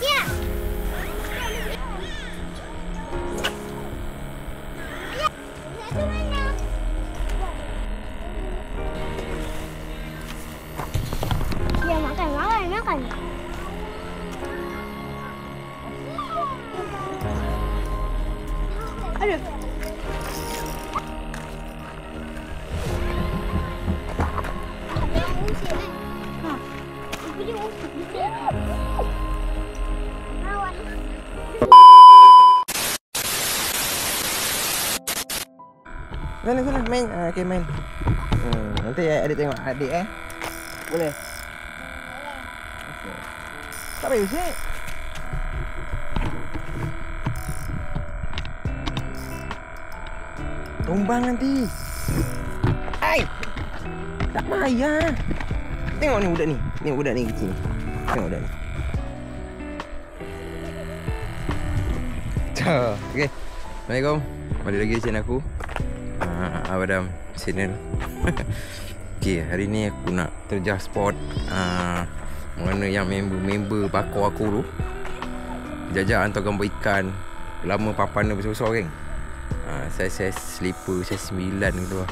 Ya. Satu mana? Ya, makan. Aduh. Sana main. Okay, main. Nanti adik tengok adik Boleh. Okay. Tak payah usik. Tumbang nanti. Hai. Tak payah. Tengok ni budak ni. Tengok budak ni kecil ni. Tengok budak ni. Ciao. Okay. Assalamualaikum. Balik lagi di channel aku. Abadam channel. Okay, hari ni aku nak terjah spot mana yang member bakor aku tu jajak hantar gambar ikan. Lama papan dia besar-besar kan. Saya slipper, saya 9 gitu lah.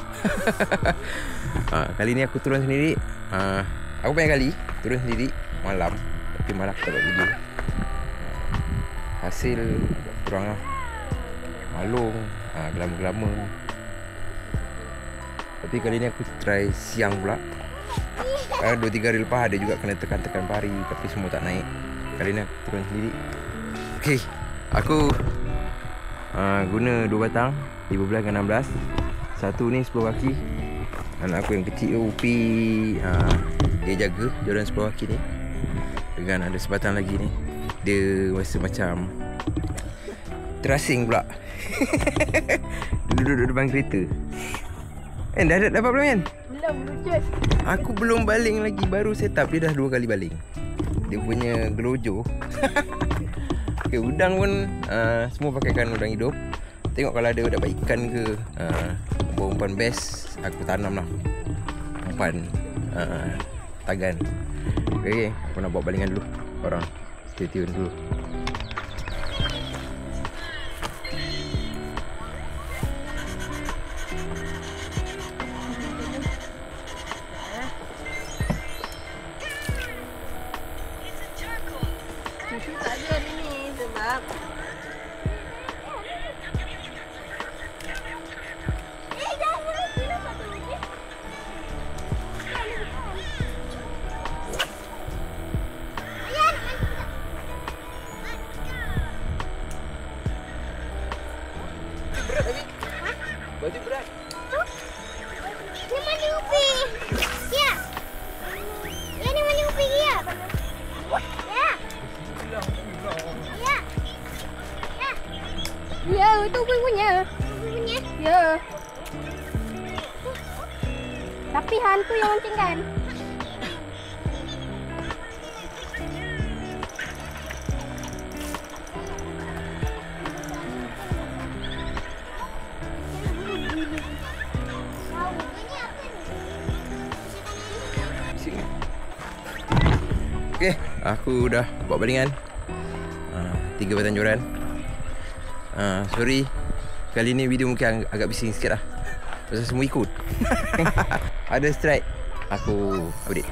Kali ni aku turun sendiri. Aku banyak kali turun sendiri malam. Tapi malam aku tak buat video. Hasil kurang lah. Malung, gelama-gelama. Tapi kali ni aku try siang pula. 2-3 hari lepas ada juga kena tekan-tekan pari, tapi semua tak naik. Kali ni aku turun sendiri. Okay, aku guna 2 batang 15 dan 16. Satu ni 10 kaki. Anak aku yang kecil Upi, dia jaga joran 10 kaki ni. Dengan ada sebatang lagi ni, dia rasa macam terasing pula. Duduk depan kereta. Dah dapat belum kan? Belum, lucut. Aku belum baling lagi, baru set up. Dia dah 2 kali baling. Dia punya gelojo. Okay, udang pun semua pakaikan udang hidup. Tengok kalau ada dapat ikan ke umpan best, aku tanam lah umpan tagan. Okay, aku nak buat balingan dulu. Korang stay tune dulu. Susu tak ada hari ni sebab berat tapi. Baju berat. Ni mana Upi? Ya. Ya, ni mana Upi dia? Ya. Ya. Ya. Ya, itu Upi punya. Upi punya. Ya. Tapi hantu yang mancingkan. Okay, aku dah buat balingan 3 batang joran. Sorry, kali ni video mungkin agak bising sikit lah, pasal semua ikut. Ada strike, aku update.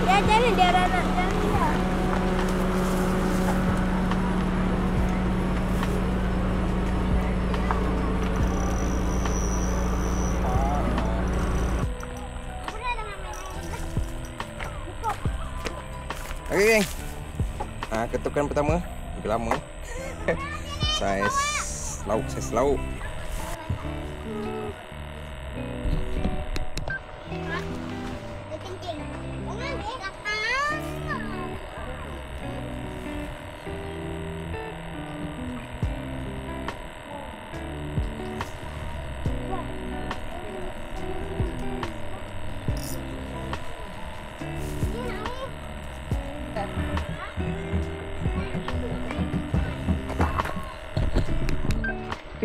Ya, jangan dia anak jangan dia. Okey geng. Ketukan pertama agak lama. Saiz lauk. Dia kencing. Jangan dia kat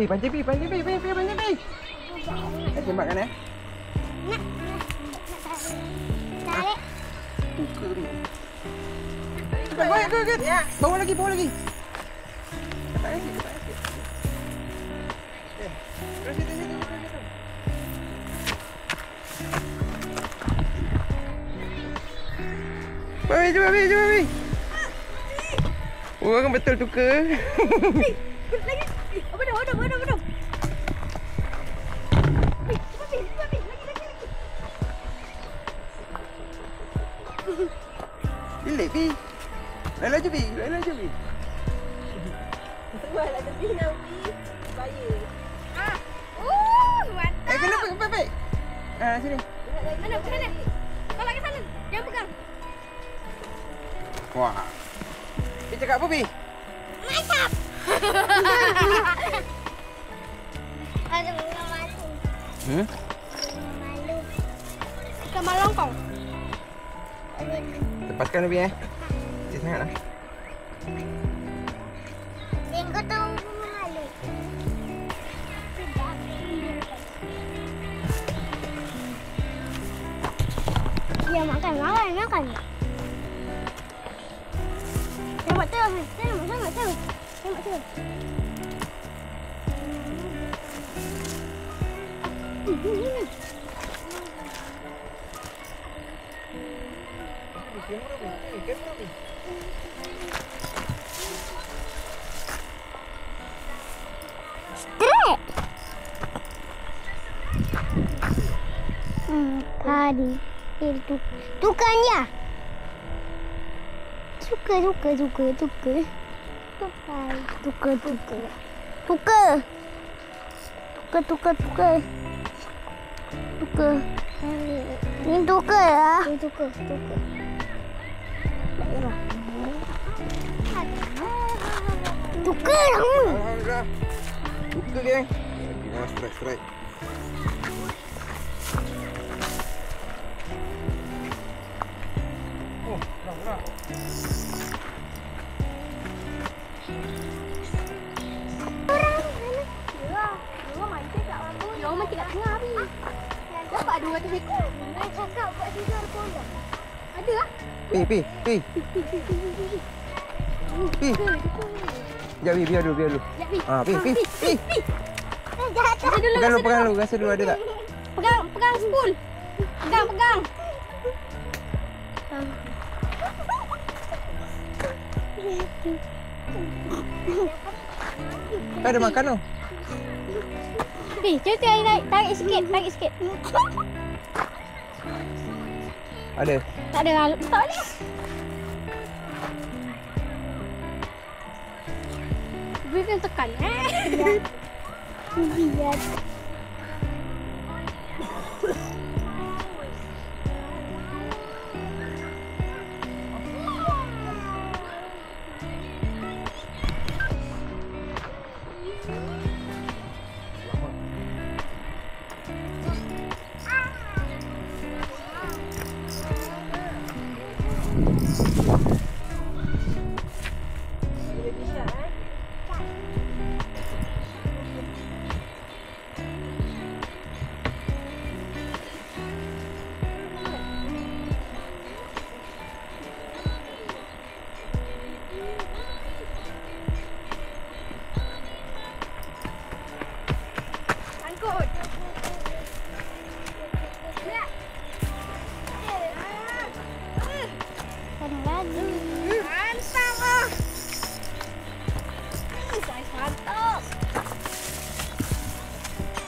Pancing pi. Saya tembakkan tarik. Tuka tu. Good. Ya. Bawa lagi. Ketak lagi. Okey. Terus situ. Cuba pi. Oh, kan betul tuka. Lagi. Apa dah. Lagi. Bilik pi. Lain laju pi. Buatlah tepi nak pergi. Bahaya. Mantap. Kena baik. Sini. Mana? Tolak ke sana. Jangan pegang. Wah. Pi cakap apa pi? Mantap. Ada bunga malu. Malu. Ikan malong kau. Lepaskan pi Cik sangatlah. Tengok tahu bunga malu. Dia makan. Tengok tu. Straight. Tadi itu tukannya. Tuka. Ini tuka ya. Tuka. Tuka lama. Alhamdulillah. Tuka geng. Strike. Oh, dah. Orang mati kat tengah ni. Dapat 200 ekor. Nak cakap buat tidur pun dah. Ada lah. Pi. Sekejap biar dulu. Pi. Pegang dulu. Rasa dulu ada tak? Pegang spool. Pegang. Ada makan tu. Cuba tarik sikit. Ada. Tak ada. Tak boleh. Boleh kena tekan. Biar.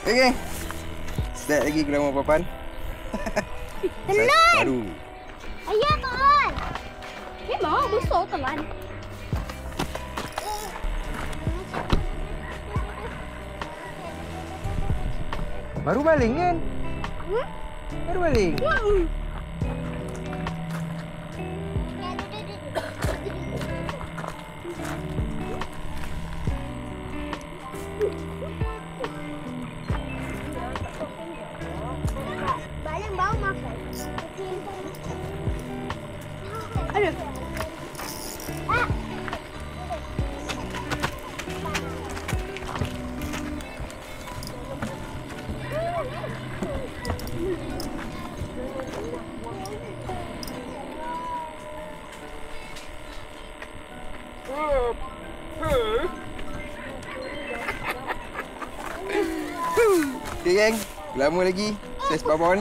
Okay. Start lagi ke dalam papan. Tenang. Baru. Ayah kawan. Memang besar telan. Baru baling kan? Baru baling. Baling bau makan. Aduh. Okay geng, lama lagi saiz babon.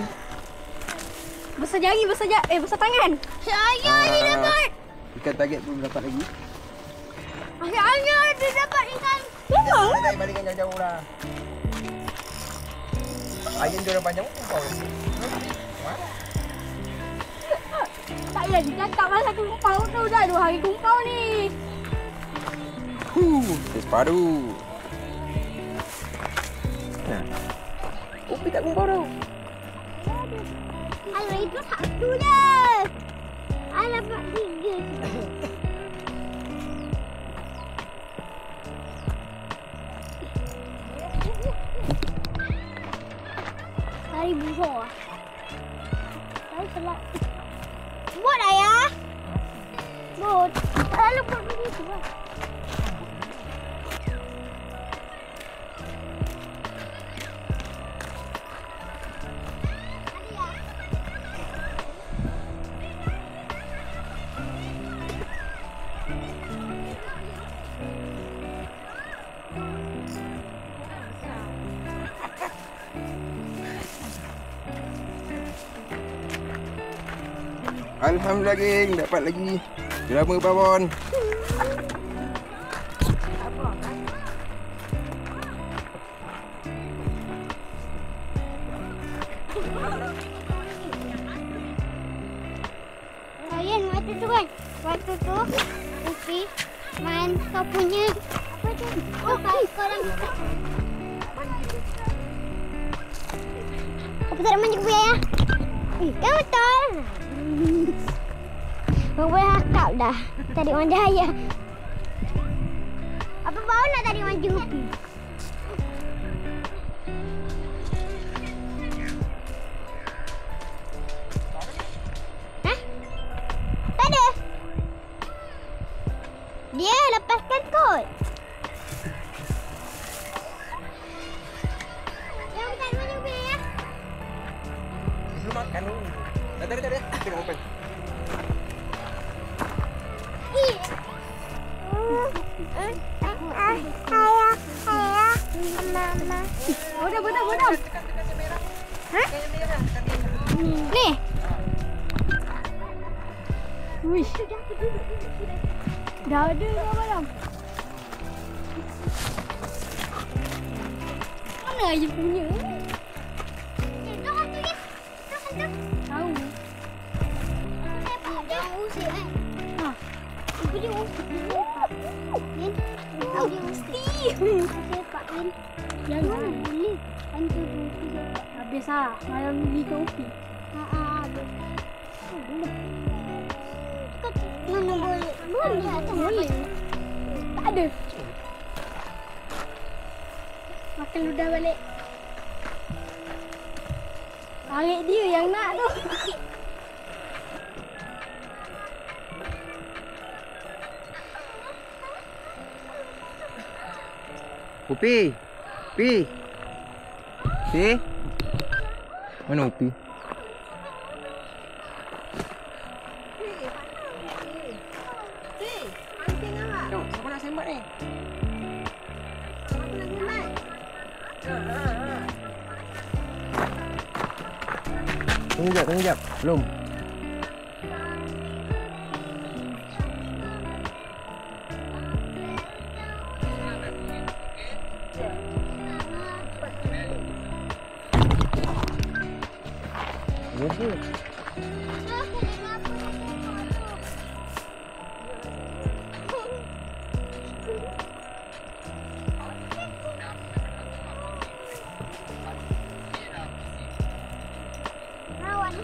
Besar jari, besar tangan. Saya dia dapat. Ikan target belum dapat lagi. Akhirnya dia dapat ikan. Memang. Tarik balingan jauh-jauh lah. Ayam dia orang panjang pun kau. Tak payah dicakap masa kumpau tu. Dah 2 hari kumpau ni. Saiz paru. Nah. Upi tak kumpau tau. Alah itu satu je. Alah dapat 3. Hari besar. Hari telat. Bot ayah. Bot. Lalu bot begitu lah. Alhamdulillah geng, dapat lagi drama babon. Kalian waktu tu kan? Waktu tu Upi main kau punya apa tu? Oh, korang. Apa tak manja Upi ya? Kan betul. Kau boleh hakap dah. Tarik manja ayah. Apa bau nak tarik manja Upi? Hah? Tak ada. Dia lepaskan kot. Yang tak manja Upi ya? Belum makan dulu. Tak ada. Tengok open. Ayah, mama. Bodoh. Hah? Ni. Wish. Dah ada dah malam. Mana ayah punya? Itu hantu dia. Itu hantu. Tahu. Sepak dia usik kan? Ha. Ibu dia usik. Lin. Ibu dia usik. Sepak Lin. Jangan. Boleh. Hantu dia. Habis lah. Malam ni kau Upi. Habis. Boleh. Mana boleh? Boleh. Tak ada. Makan ludah balik. Tarik dia yang nak tu. Upi. Mana Upi? Tengok, siapa nak sembat ni? Tunggu jap. Belum. bawah ni.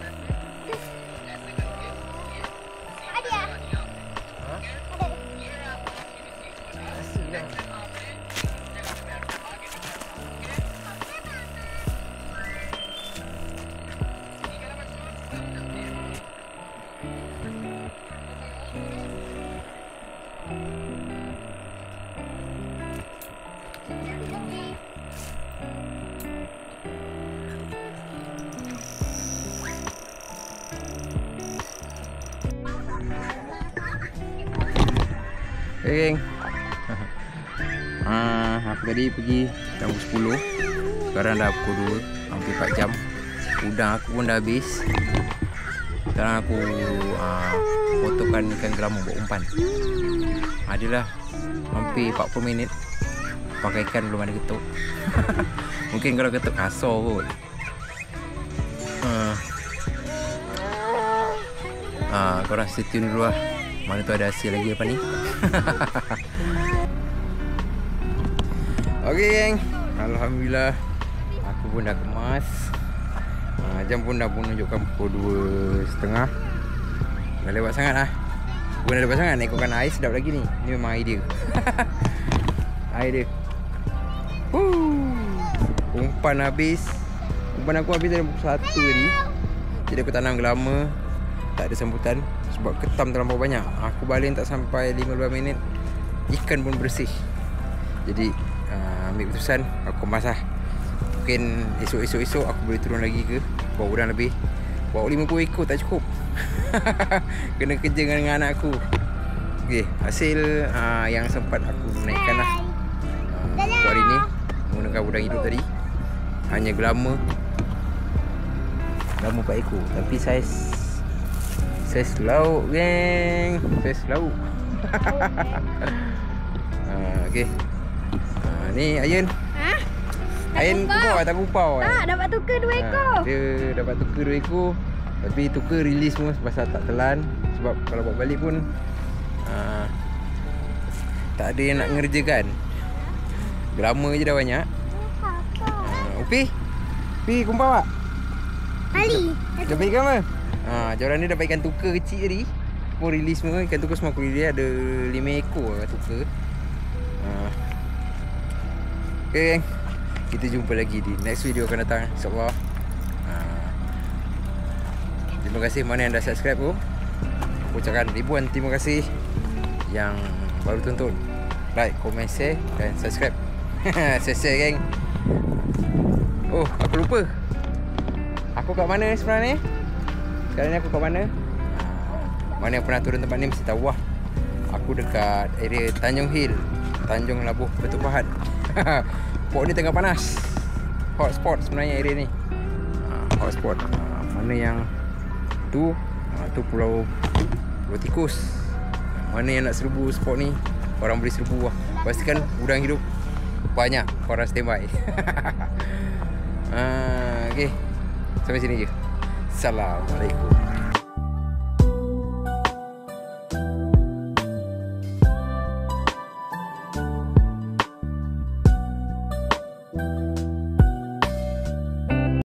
Ada ya? Ha? Ada. Asyiklah. Okay, geng. Aku tadi pergi jam 10. Sekarang dah pukul 2, hampir 4 jam. Udang aku pun dah habis. Sekarang aku potongkan ikan geramung buat umpan. Adalah hampir 40 minit. Pakai ikan belum ada ketuk. Mungkin kalau ketuk kasar kot. Korang stay tune dulu lah. Mana tu ada hasil lagi apa ni. Okey geng, alhamdulillah aku pun dah kemas. Jam pun dah menunjukkan pukul 2.30. Dah lewat sangat lah. Bukan dah lewat sangat, nak ikutkan air sedap lagi ni. Ni memang air dia. Air dia. Umpan habis. Umpan aku habis dari pukul 1 tadi. Jadi aku tanam gelama. Tak ada sambutan sebab ketam terlampau banyak. Aku baling tak sampai 15 minit, ikan pun bersih. Jadi ambil keputusan aku kemas lah. Mungkin esok aku boleh turun lagi ke, bawa udang lebih. Bawa 50 ekor tak cukup. Kena kerja dengan anak aku. Okay, hasil yang sempat aku naikkan lah untuk hari ni menggunakan udang hidup tadi. Hanya gelama 4 ekor. Tapi saiz lauk geng. Saiz lauk. Okay. Ni Ayun. Ha? Ayun tak kupau. Tak, dapat tukar 2 ekor. Dia dapat tukar 2 ekor. Tapi tukar release semua pasal tak telan. Sebab kalau bawa balik pun tak ada yang nak ngerjakan. Gelama je dah banyak. Upi kumpau tak? Ali. Dapat ikan apa? Joran ni dapat ikan tukar kecil tadi. Aku release semua. Ikan tukar semua aku release. Ada 5 ekor tukar. Okay geng, kita jumpa lagi di next video akan datang, InsyaAllah. Terima kasih mana yang dah subscribe tu. Aku ucapkan ribuan terima kasih yang baru tonton. Like, komen, share dan subscribe. Share geng. Oh, aku lupa. Aku kat mana sebenarnya? Sekarang ni aku kat mana? Mana yang pernah turun tempat ni mesti tahu lah. Aku dekat area Tanjung Hill, Tanjung Labuh, Batu Pahat. Port ni tengah panas. Hot spot sebenarnya area ni. Hot spot. Mana yang tu? Tu Pulau Tikus. Mana yang nak serbu spot ni? Korang boleh serbu lah. Pastikan udang hidup banyak. Korang standby. Okay, sampai sini je. Assalamualaikum.